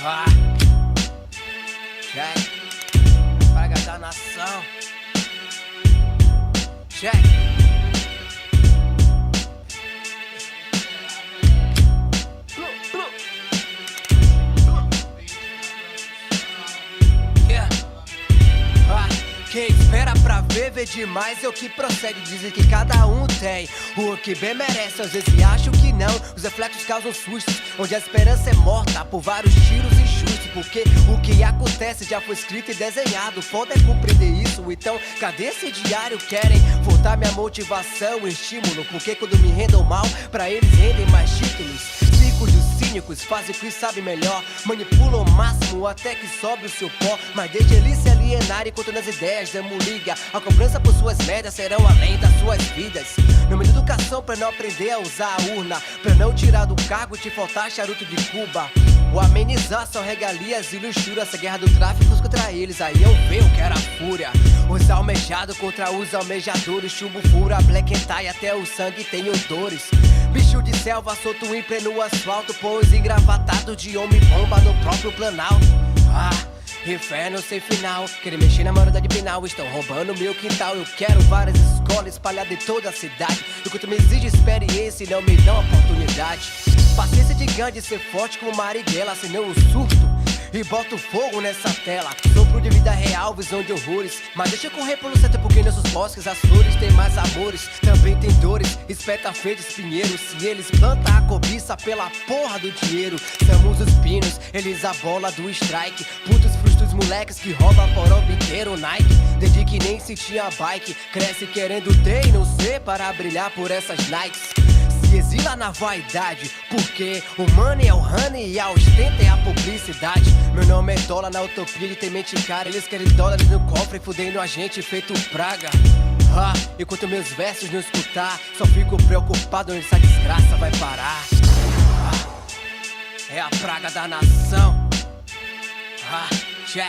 Ah, check. Praga da nação. Check. Yeah. Quem espera pra ver, vê demais, é o que procede. Dizem que cada um tem o que bem merece. Às vezes acham que não, os reflexos causam sustos, onde a esperança é morta por vários tiros e chutes. Porque o que acontece já foi escrito e desenhado. Podem compreender isso, então cadê esse diário? Querem furtar minha motivação e estímulo, porque quando me rendam mal, pra eles rendem mais títulos. Ciclos dos cínicos fazem o que sabem melhor, manipulam o máximo até que sobe o seu pó. Mas deixa eles se alienarem contando as ideias, damos liga. A cobrança por suas médias serão além das suas vidas. Nome de educação pra não aprender a usar a urna, pra não tirar do cargo e te faltar charuto de Cuba. Ou amenizar só regalias e luxúria. Essa guerra do tráfico contra eles, aí eu vejo que era fúria. Os almejados contra os almejadores, chumbo fura, black and tie, até o sangue tem odores. Bicho de selva solto em pleno asfalto, pois engravatado de homem bomba no próprio Planalto. Inferno sem final, querem mexer na morada de penal, estão roubando meu quintal. Eu quero várias escolas espalhadas em toda a cidade, enquanto me exige experiência e não me dão oportunidade. Paciência de Gandhi, ser forte como Marighella, senão eu surto e boto fogo nessa tela. Sopro de vida real, visão de horrores, mas deixa eu correr pelo centro, porque nesses bosques as flores têm mais amores, também tem dores, espeta feita espinheiros. Se eles plantam a cobiça pela porra do dinheiro, somos os pinos, eles a bola do strike. Putos frustros moleques que roubam porão inteiro Nike, desde que nem se tinha bike, cresce querendo ter e não ser para brilhar por essas Nikes. Se exila na vaidade, porque o money é o honey e a ostenta é a publicidade. Meu nome é dólar na utopia de ter mente cara, eles querem dólares no cofre fudendo a gente feito praga. Enquanto meus versos não escutar, só fico preocupado onde essa desgraça vai parar. É a praga da nação. Check.